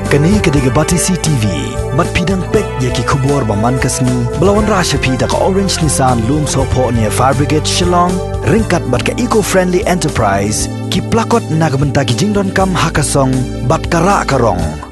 Kani kediga bati CTV, mat pidang pek yaki kubur baman kasni, belawan rasha pida ka Orange Nissan loom sopo near Fire Brigade Shillong, ringkat bat ka eco-friendly enterprise, ki plakot nagbenta ki jingdon kam hakasong, bat kara karong.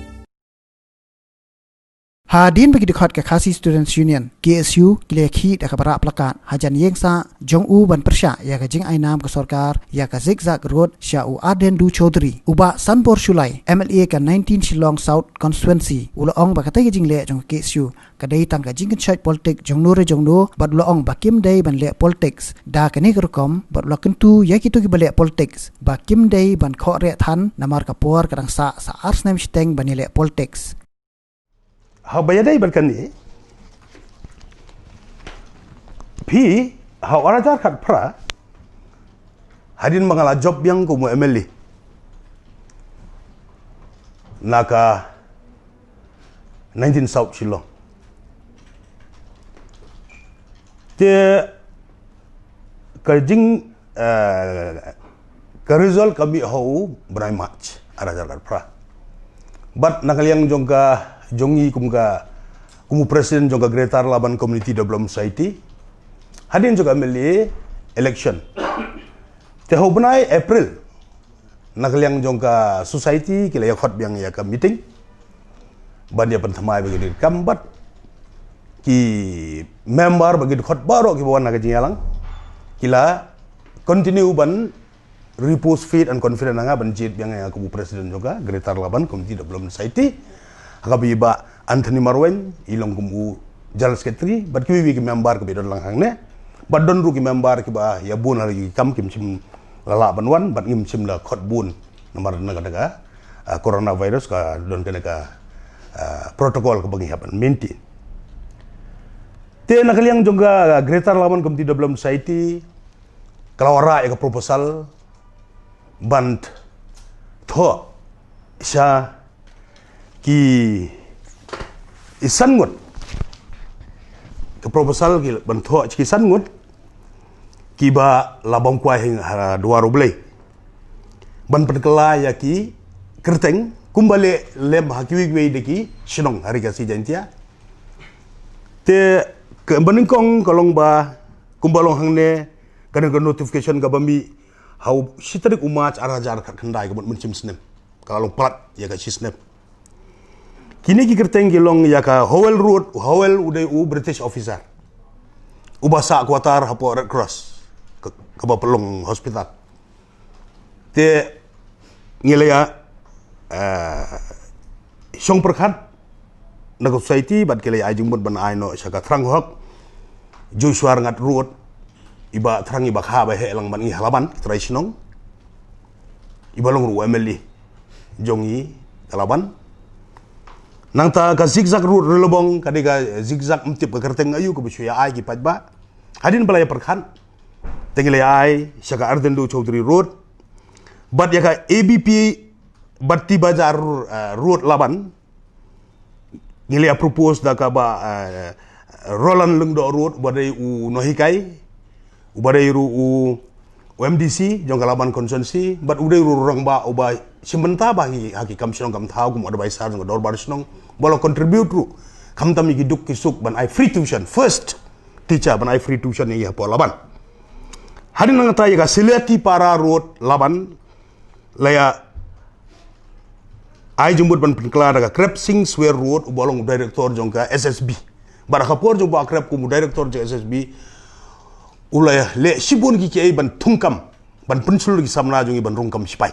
Hadin bagi dekat ke Khasi Students Union KSU kileki dak para plakat hajan yengsa jong ban persya ya ka jing ainam ke sorkar ya ka zigzag road Syau Aden Du Chaudhry uba Sanpor Shulai MLA ka 19 Shillong South constituency ulaong ba katai jing le jong KSU kadai tang ka jing chat politik jong no bad ulaong ba kim dai ban le politics da ka ni kerkom bad ula kentu ya kitu ki bale politics ba kim dai ban kho re than namar ka por kadang sa ars nem steng ban le politics. Hau bayadai berkan ni, pi hau arajar kat pra, hadin mangala job yang kumu MLA, naka 19 South Shillong. Dia kerjing kerizal kami hau berai match arajar kat pra, but nakaliang jongka jongi kumu presiden juga Greater Laban Community Development Society hadin juga MLA election teho benai April nakaliang jongka society kila yakhot biang ya ka meeting ban dia pentamai bagi kambat ki member bagi khot baro ki bawan naga jingalang kila continue ban repost feed and confident nga ban jit biang ya kumu presiden juga Greater Laban Community Development Society Akabi ba Anthony Marwen ilong kumu General Secretary bat kiwi ki member ke bedon langhang ne bat don ru ki member ki ba ya bun lagi kam kim sim lala banwan bat ngim sim la khot bun nomor naga coronavirus ka don kena ka protokol ke bagi hapan menti te nakaliang juga Greater Laban Community Development Society kalawara ya ka proposal band tho sya ki isan ngut ke proposal ki bantu ki isan ngut ki ba labang kuai hing dua rublei ban perkela ya ki kerteng kumbale lem hakiwi gwe deki sinong hari kasi jantia te ke baningkong kolong ba kumbalong hangne kadang notification ka bami hau sitarik umat arajar khandai ka muncim snem kalau plat ya ka snem kini ki kerteng kilong ya ka Howell Road, Howell uday British officer. Ubasa kuatar hapo Red Cross ke Bapelong Hospital. Te ngilaya song perkat na society bad kilaya ajung bud ban aino saka trang hok Joshua ngat road iba trang iba kha ba he lang ban ngi halaban tradisional iba long ru MLA jongi halaban nang ta ka zigzag route relobong kadega zigzag mtip ka kerteng ayu ko bisya ai ki pajba hadin balaya perkhan tengile ai saka Arden Du Chaudhry road bat ya ka ABP batti bazar road laban ngile propose da ka ba Roland Lungdo road badai u nohikai u badai ru u MDC jong kalaban konsensi bat udai ru rang ba uba simenta bagi haki kam sinong kam thau kum advisor jong dor bar sinong bolo contribute ru kam tam gi duk kisuk ban I free tuition first teacher ban I free tuition ya po laban hadin nang ta ya seliati para road laban laya ai jumbut ban penkla daga krep sing swear road bolong director jong ka SSB bar khapor jong ba krep kum director jong SSB ulaya le sibun gi kei ban tungkam ban pensul gi samna jong ban rungkam sipai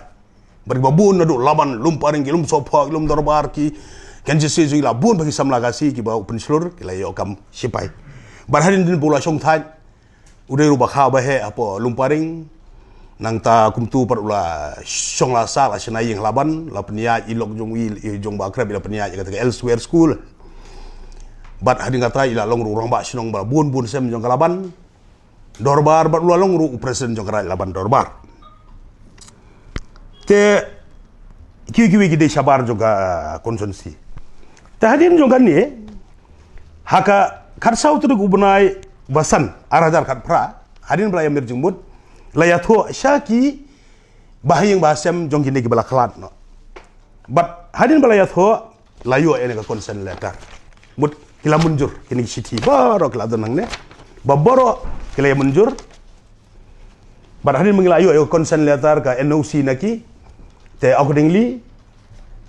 bari babun nadu laban lum paring gi lum sopa lum dorbar ki kan jesi jui la bun bagi samla gasi ki ba open slur ki la yo kam sipai bar hadin din bola song thai udai ru ba kha ba he apo lumparing nang ta kumtu par ula song la sa la senai yang laban la penia ilok jong wi jong ba krab la penia kata elsewhere school bat hadin kata ila long ru rong ba sinong ba bun sem jong laban dorbar bat ula long ru presiden jong kara laban dorbar te kiwi gide sabar juga konsumsi tahadin juga ni haka karsau tu gubernai basan arajar kat pra hadin belaya mirjumut layatho syaki bahayang basem jong kini gibala khalat no but hadin belaya tho layo ene ka consent letter mut kila munjur kini city baro kila donang ne baboro kila munjur bar hadin mengilayo e consent letter ka NOC naki te accordingly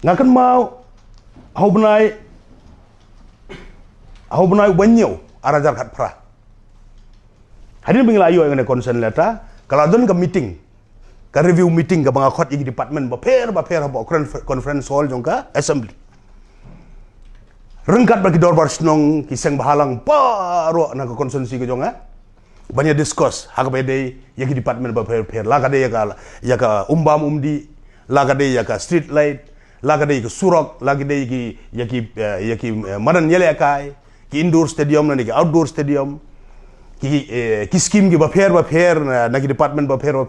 ngakan mau hau benai banyo arajar kat pra hadin mengilayo e consent letter kalau don ka meeting ka review meeting ka bangakot igi department baper ba conference hall jongka assembly rengkat bagi dorbar senong kiseng bahalang paro na ka konsumsi ke jonga banyak discuss hak bede yagi department baper la kade ya ka umbam umdi la kade ya ka street light la kade ka surok la kade yaki madan yele kai ki indoor stadium na ki outdoor stadium ki scheme ki baper na ki department baper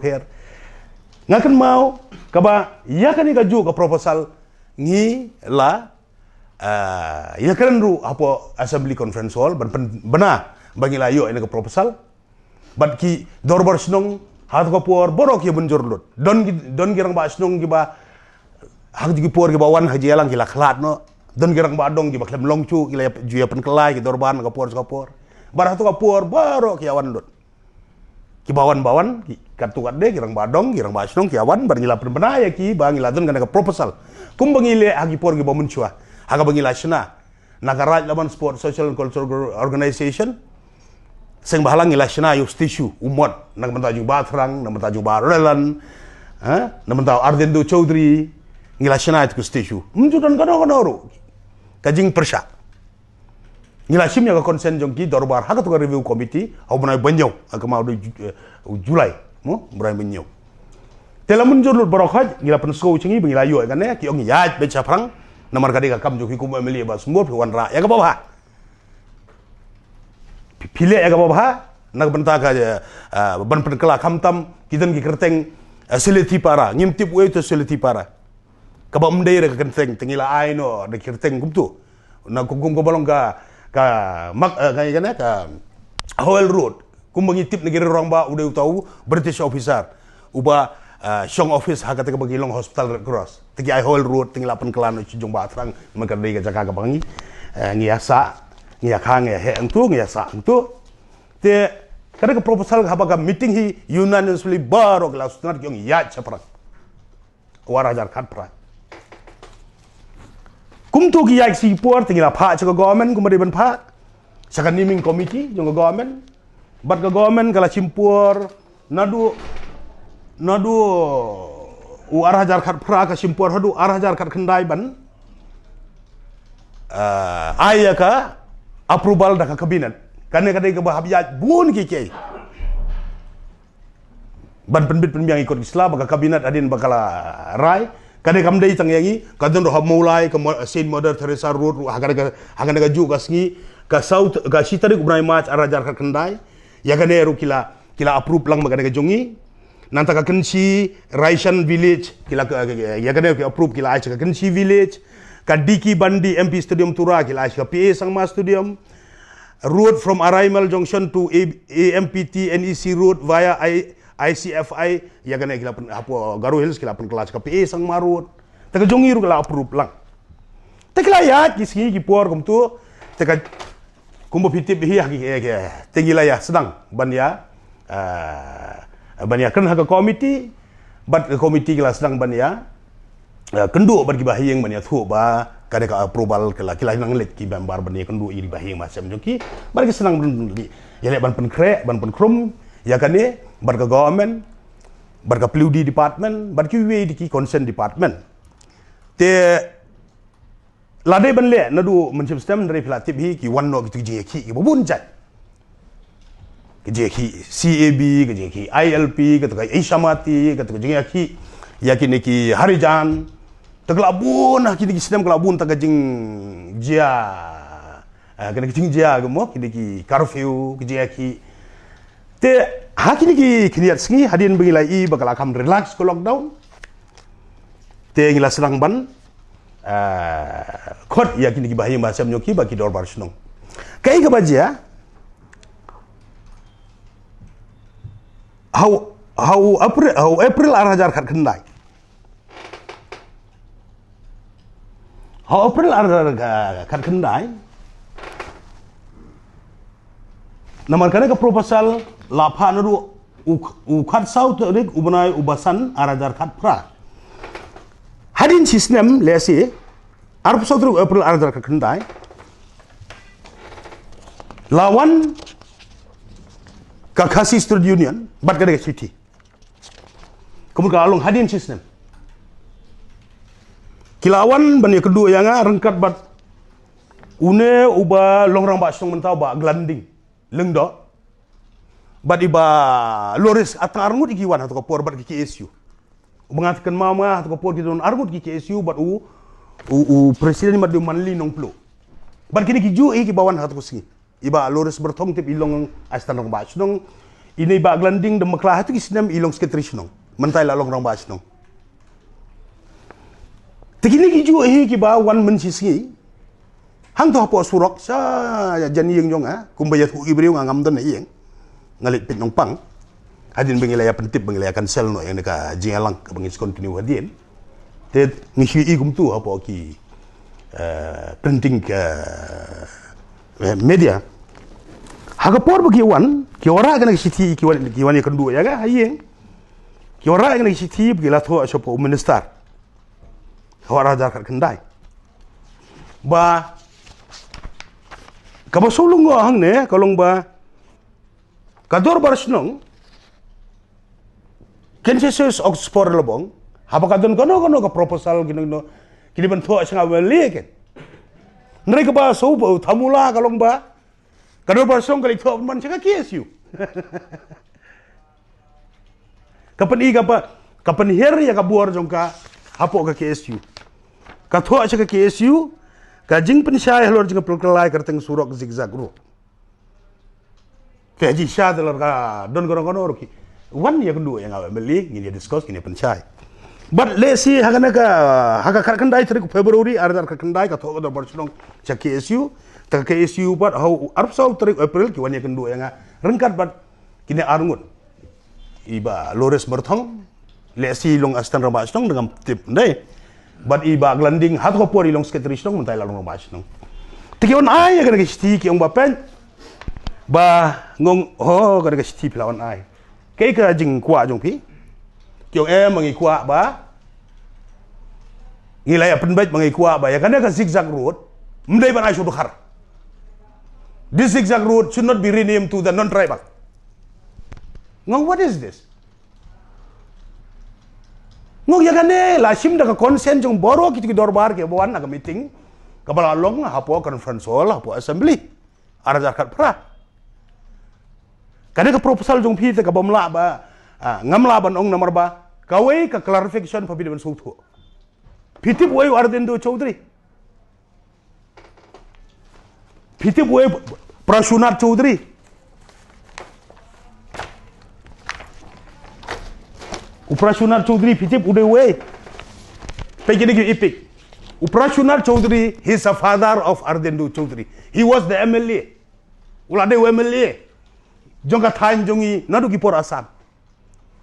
ngakan mau kaba ya kan ka ju ka proposal ngi la ya kan ru apa assembly conference hall bena bagi layo ini ka proposal bat ki dorbar snong hat ko por borok ya bunjur lut don girang ba snong ki ba hak ji por ki ba wan haji lang ki la khlat no don girang ba dong ki ba klem longchu ki la ju ya pen kelai ki dorban ka por bar hatu ka por borok ya wan lut ki bawan kartu kadde girang badong girang basnong ki awan bar ngila penbenaya ki ba ngila don kana ka proposal kum bangile agi por gi ba munchua haga bangila shna nagaraj laban sport social and cultural organization seng bahalang ngila shna yu stishu umot nang mentaju batrang nang mentaju barelan nang mentau Ardendo Chaudhry ngila shna itu stishu munjudan kano kajing persya ngila shim ya ka konsen jongki dorbar haga tu ka review committee au bunai banyo aga mau Julai mo burai banyo tela munjur lut borokaj ngila pensko chingi bingila yo kan ne ki ong yaj be chaprang namar kadi ka kam joki kum emeli ba sumur wan ra ya ka baba pile ya ka baba nak benta ka ban pen kala kamtam kidan ki kerteng seleti para ngimtip we to seleti para ka ba mdei ka kerteng tengila aino de kerteng kumtu na kum ko balong ka mak kayaknya ka Howell Road kumbangi tip negeri orang ba udah tahu British officer uba shong office hak kata bagi long hospital Red Cross tegi Howell Road tinggi 8 kelan ujung batrang maka dari ka jaga bangi ngiasa ngiyakang ya he entu ngiyasa entu te kada ka proposal ka baga meeting hi unanimously baro kelas tunat kyong ya chapra warajar kat pra kum tu ki yak si por tingila pha cha government kum dari ban pha sakan niming committee jong government bat ka government kala simpur nadu u arah jar khat pra ka simpur hadu arah jar khat khandai ban aya ka approval da ka kabinet kane kadai ka bahabiyat bun ki kei ban penbit penbiang ikut Islam baka kabinet adin bakala rai kade kam dei tang yangi kadon ro mulai ke Saint Mother Teresa Road hagane ka ju kasngi ka south ka sitari kubrai match arajar ka kendai ya kane ru kila approve lang magane ka jongi nanta ka kensi Raishan village ya kane ka approve kila acha ka kensi village ka Diki Bandi MP Stadium Tura kila acha ka PA Sangma Stadium road from Araimal Junction to AMPT NEC Road via ICFI ya kena kila apa Garu Hills kila pen kelas KPE sang marut teka jongi ru kala approve lang teka ya kisi ki por kum tu teka kumbo pitip hi tengila ya sedang bania kan haka komiti bat komiti kila sedang bania kendu bar ki bahiyeng bania thu ba kada ka approval kala nang let ki bambar bania kendu iri bahiyeng macam joki bar ki sedang ya le ban pen kre ban pen krum ya kane barka government barka PLUD department barki we di concern department te lade ban le nadu mencim system dari pilatip hi ki wanno gitu je ki bubun jat ke je ki CAB ke je ki ILP ke to Ishamati ke to je ki yakini ki Harijan teglabun kini ki system kelabun tagajing jia kene ki jia gemo kini ki curfew ke je ki te hakini ki kiniat sengi hadin bengilai bakal akam relax ko lockdown te ngila serang ban khot ya kini ki bahaya macam nyoki bagi dor bar sunong kai ka bajia how April arajar khat khandai Ha April ar kan kendai. Naman kana ka proposal lapha na ru u khat sau to rik ubanai ubasan arajar khat pra. Hadin sistem lesi arp sau tu April arajar ka kendai. Lawan ka Khasi Student Union bat kada city. Kemudian along hadin sistem. Kilawan bani kedua yang rengkat bat une uba longrang ba song mentau ba glanding lengdo bat iba loris atang arngut ikiwan atau por bat ki KSU mengatakan mama atau por ki don arngut ki KSU bat u presiden madu manli nong plo bat kini ki ju ki bawan atau singi iba loris bertong tip ilong astan rong ba song ini ba glanding de maklah tu ki sinam ilong sekretari song mentai la longrang ba song Tekini kiju ki ba wan mensisi hang to po surok sa jan yeng jong kumbaya tu ibriu ngam don yeng ngalit pit nong pang hadin bengilaya pentip bengilaya kansel no yang ka jingalang ka bengis continue hadin te ngi kum tu apa ki printing media haga por bagi wan ki ora kana siti ki wan yang kedua ya ga yeng ki ora kana siti bagi la to so po minister Hawara jar kendai. Ba kaba sulung go hang ne kalong ba kador barsnong kensesus Oxford lobong haba kadon kono ka proposal ginno kini ban tho sanga weli ken. Nri ka ba so bo thamula kalong ba kador barsnong kali tho man sanga KSU. Kapan her ya kabuar jongka hapo ka KSU. Katho acha ka KSU ka jing pensyai halor jing pelkelai kerteng surok zigzag ru. Ka ji sya dalor ka don gono ki. Wan ya kedua yang awak beli ngini discuss ngini pensyai. But lesi hagana ka haga kendai tarik Februari ar kendai ka tho do barsulong cha KSU ta KSU bat hau arp sau tarik April ki wan ya kedua yang rengkat bat kini arngut. Iba lores berthong lesi long astan rabas nong dengan tip ndai. But iba glanding hat ko por ilong sekretari nong mentai lalong rabas nong. Tikion ai ka sti ki ong bapen ba ngong ho ka sti plawan ai. Kei ka jing kwa jong pi. Ki ong mangi kwa ba. Ngilai apen bait mangi kwa ba ya kana ka zigzag road mdai ban ai so khar. This zigzag road should not be renamed to the non-tribal. Ngong, what is this? Ngok ya kane la sim da ka konsen jong boro kiti dorbar ke bawan na meeting ka balalong hapo conference hall hapo assembly ara zakat pra kane ka proposal jong pi ka bamla ba ngamla ban ong nomor ba kawai ka clarification pabi ban suthu pitip way Ardendo Chaudhary pitip way Prashunat Chaudhary Uprashunat Chaudhary pitip ude way. Pegini ki ipik. Uprashunat Chaudhary, he is a father of Ardendo Chaudhary. He was the MLA. Ulade MLA. Jongka thain jongi nadu ki por Assam.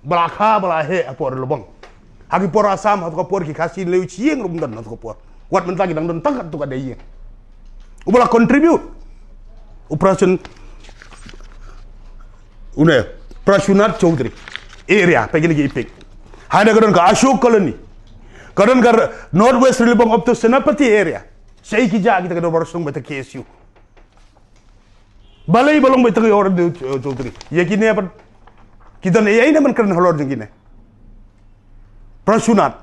Balakha balahe apor lobong. Hagi por Assam hat ko por ki khasi leu chieng rum dan ko por. Wat men lagi dang don tangkat tu kada yeng. Ubala contribute. Uprashun une Prashunat Chaudhary. Area pegini ki ipik hada kadon ka Ashok colony kadon ka northwest rilbong up to Senapati area sei ki ja kita kadon barsung beta KSU balai balong beta ki orang Chaudhary yakini apa kita ne yai naman kan halor jengine Prashunat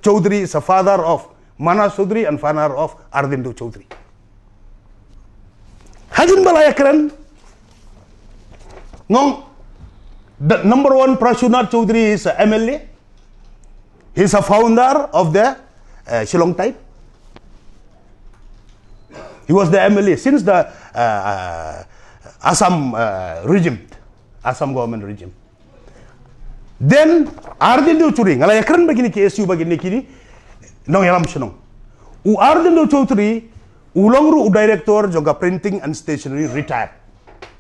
Chaudhary is a father of Manas Chaudhary and father of Ardendo Chaudhary hajin balaya keren ngong. The number one Prashunat Chaudhary is a MLA. He is a founder of the Shillong type. He was the MLA since the Assam regime, Assam government regime. Then Ardendo Chaudhary, ngala yakran begini KSU begini kini, nong yalam senong. Ardendo Chaudhary ulongru director juga printing and stationery retired,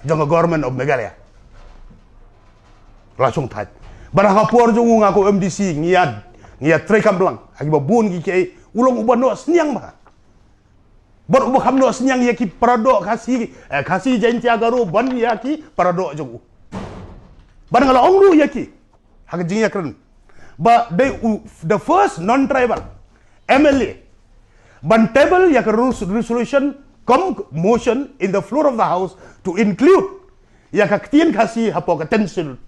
juga government of Meghalaya. Langsung tat. Barang kapor jong ngaku MDC ngiyad trekam belang. Agi babun ki kay ulong uban no sniang ba. Bar ubo kamno senyang yaki paradok kasi janti agaru ban yaki paradok jogu. Ban ngala ongru yaki hak jing yakren. But the first non-tribal MLA ban table yak resolution come motion in the floor of the house to include yak aktien kasi hapok attention.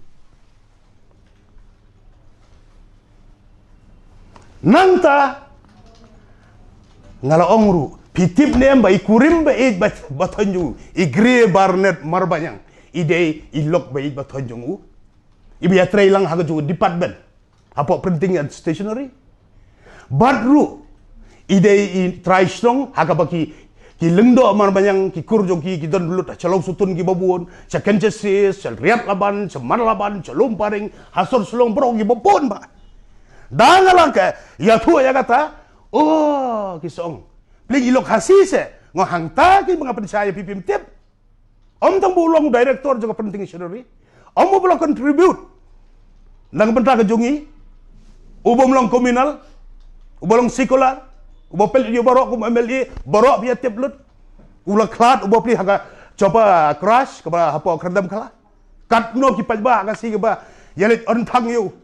Nanta ngala ongru pitip nem ba ikurim ba batonju igre barnet marbanyang ide ilok ba batonju ibi atrai lang hagaju department apa printing and stationery badru ide i try strong hagabaki ki lengdo marbanyang ki kurjo ki don lut chalong sutun ki babun cha kenjesis chal riat laban chamar laban chalom paring hasor sulong bro ki babon ba dangalang ka ya thu ya kata oh kisong Pling ilok hasise ngo hangta ki mga percaya pipim tip. Om tang bulong director juga penting machinery. Om mo belum contribute. Nang benta ke jungi. Ubom long komunal. Ubolong sikola. Ubo pel yo borok kum MLA borok biya tip lut. Ula klat ubo pli haga coba crash ke ba hapo kredam kala. Kat no ki pajba kasi ke ba yelit on thang yo.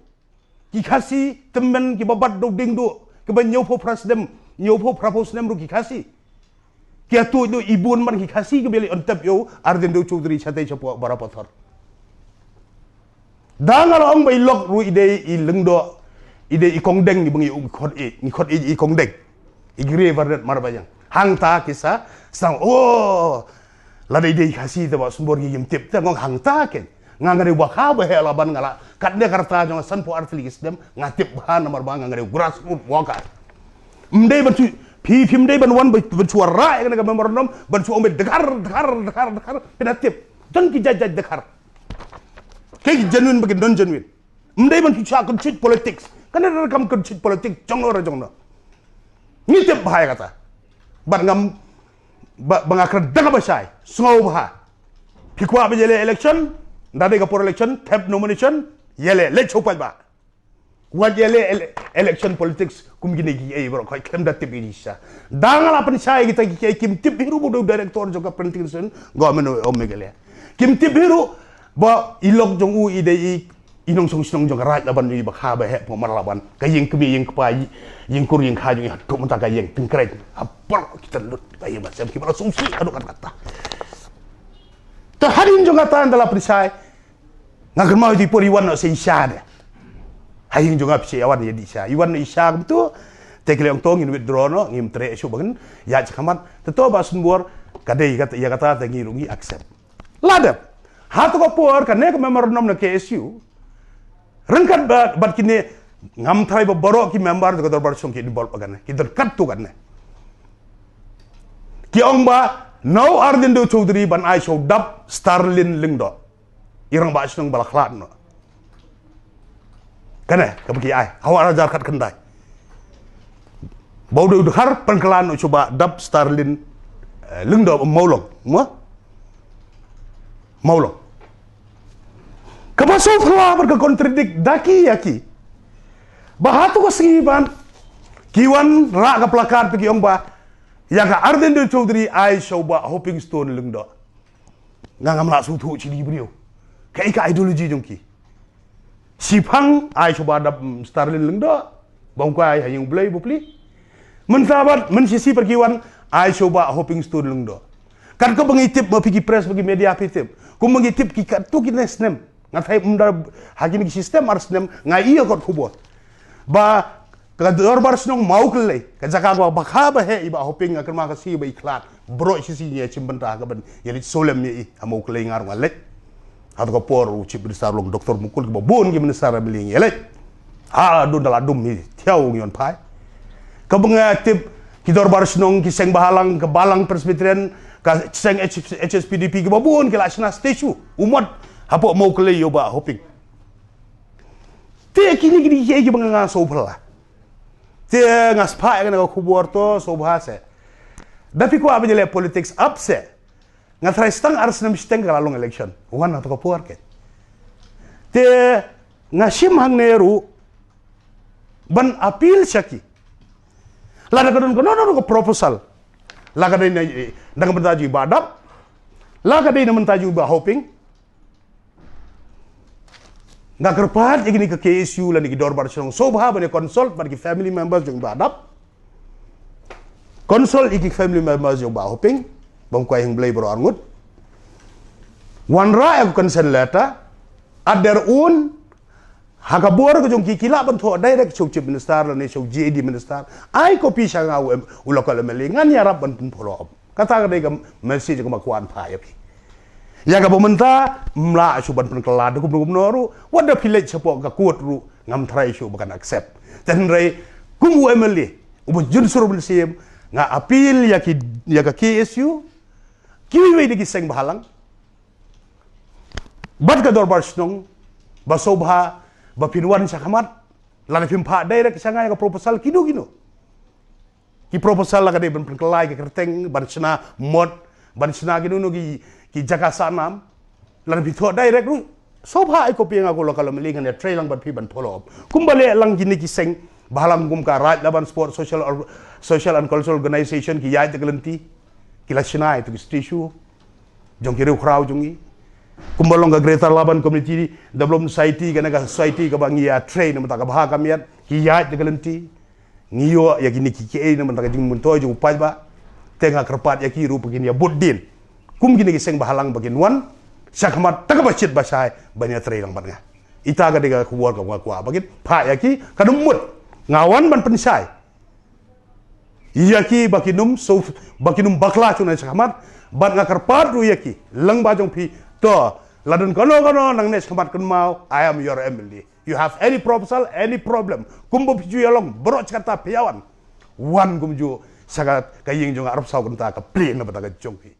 Ki kasi temen ki babat dog ding do ke ba nyopo prasdem nyopo propose nem rugi kasi kia tu itu ibun man ki kasi ke beli ontap yo Ardendo Choudhury chatai chapo barapathar dangal ong bai lok ru ide I lengdo ide I kongdeng ni bangi ni khot I kongdeng I gre vardet marbayang hang ta kisa sang oh lada ide kasi ta ba sumbor gi yim tip ta ngong hang ta ken ngangare wakha ba he laban ngala katne karta jong san po artligis dem ngatip bahan marbang ngangare grassroots waka Mdai bantu pipi mdai ban wan bantu warai kan gambar nom bantu ombe dekar penatip dan ki jajaj dekar kayak genuine bagi non genuine mdai bantu cha conceit politics kan ada rekam conceit politik jong no ni tip bahaya kata ban ngam bangakar daga basai sungau bah pikwa bejele election ndade ga por election tap nomination yele le chopai ba wajele election politics kum gine gi ay bro koy klem da tibi sa dangal apan say kita ki kim tip biru bodo director juga printing sen government o megale kim tip biru ba ilok jong u ide I inong song sinong jong raj laban ni ba kha ba he po mar laban ka ying kemi ying kpai ying kur ying kha jong to mata ka ying tengkrek apal kita lut ba ying macam ki ba sumsi adu kata ta harin jong kata andala prisai ngagar mau di pori wan no se isade Haying juga psi awan ya disha. Iwan isha tu tekle ong tong in withdraw no ngim tre shu bagen ya chakamat teto ba sunbor kadai kata ya kata tangi rungi accept. Ladap. Hatu ko por kan ne ko member nom na KSU. Rengkat bat kini ngam thai ba borok ki member ko dorbar song ki dibol pagan ki dor kat tu kan ne. Ki ong ba no Ardendo Choudhury ban ai show dap Starlin Lingdo. Irang ba snong balaklat no. Kena kebagi ai hawa rajar kat kendai bau du har pengkelan coba dap Starlin lengdo maulong maulong kabaso fla berke kontradik daki yaki bahatu ko siban kiwan ra ka plakat pegi ong ba ya ka Ardendo Choudhury ai coba hoping stone lengdo ngam la su thu chi di brio kai ka ideology jongki Sipang ai coba ada Starlin lengdo bangkai hayang blay bupli mensabat mensisi pergiwan ai coba hoping stone lengdo kan ko mengitip pergi press pergi media pitip ko mengitip ki tu kita snem ngatai mundar hagin ki sistem ar snem ngai iya kot kubo ba ka dorbar snong mau kelai ka jaka ko bakha ba he iba hoping akan ma ka si ba iklat bro sisi nya cimbenta ka ban yeli solem ni mau kelai ngar ngalek atau kapor ucip besar long doktor mukul ke babon ke menesara beling yelek dun daladum ni tiau ngion pai ke bengatip ki dorbar snong ki seng bahalang ke balang presbyterian ka seng HSPDP ke babon ke lasna statue umat hapo mau kelai yo ba hoping te kini gidi ye ki banga so pala te ngas pai kan ko kubor to so bahasa tapi ko abjele politics upset ngatrai stang ars nem steng kalalong election wan atau kapuar ke te ngasim hang neru ban apil syaki lada kadon ko no proposal laga dai na dang mentaju badap laga dai na mentaju ba hoping nggak kerpat ya gini ke KSU lan ki dorbar song sobha bane consult bagi family members jong badap consult iki family members jong ba hoping bang ko yang blay bro arngut wanra aku consent letter at their own Hakabor ko jong kikila ban tho direct show chief minister la ne show JD minister ai ko pi sanga u local meli ngan yarap ban pun follow up kata ka dai gam message ko makwan pa ya pi ya ga bomenta mla su ban pun kelad ko noru wada village sepo ka kuat ru ngam try show bukan accept dan rai kum emeli u jun suru bil sim nga appeal ya ka KSU kiwi we di seng bahalang bat ka dorbar snong basobha Bapinwan sa kamat, lana pimpa direct sa nga proposal kino. Ki proposal la kade ban kelai ke kerteng ban sena mod ban sena gino no ki jaga sanam lana pito direct ru sobha ai kopi nga ko lokal melingan ya trailang ban pi ban follow up. Kumbale lang gini ki seng bahalang gum ka right laban sport social and cultural organization ki yai tegelenti ki la sena itu ki stishu jong ki crowd jongi kumbalong ka Greater Laban Community Development Society kana ka society ka bangia train namata ka baha kamiat hiyat de galenti ngiyo ya gini kiki na mantaka jing muntoy ju upaj ba tenga kerpat ya ki ru begini ya buddin kum gini seng bahalang bagin wan sakmat taka bacit basai banya train lang banga ita ka diga kuwar ka kwa bagin pa ya ki kadumut ngawan ban pensai iya ki bakinum so bakinum bakla chuna sakmat ban nga kerpat ru ya ki lang bajong pi to ladun kono nang nes kemat kun mau I am your MLD you have any proposal any problem kumbo piju yalong bro kata piawan wan kumju sagat kaying jong arab saw kunta ka plin na bataga jongki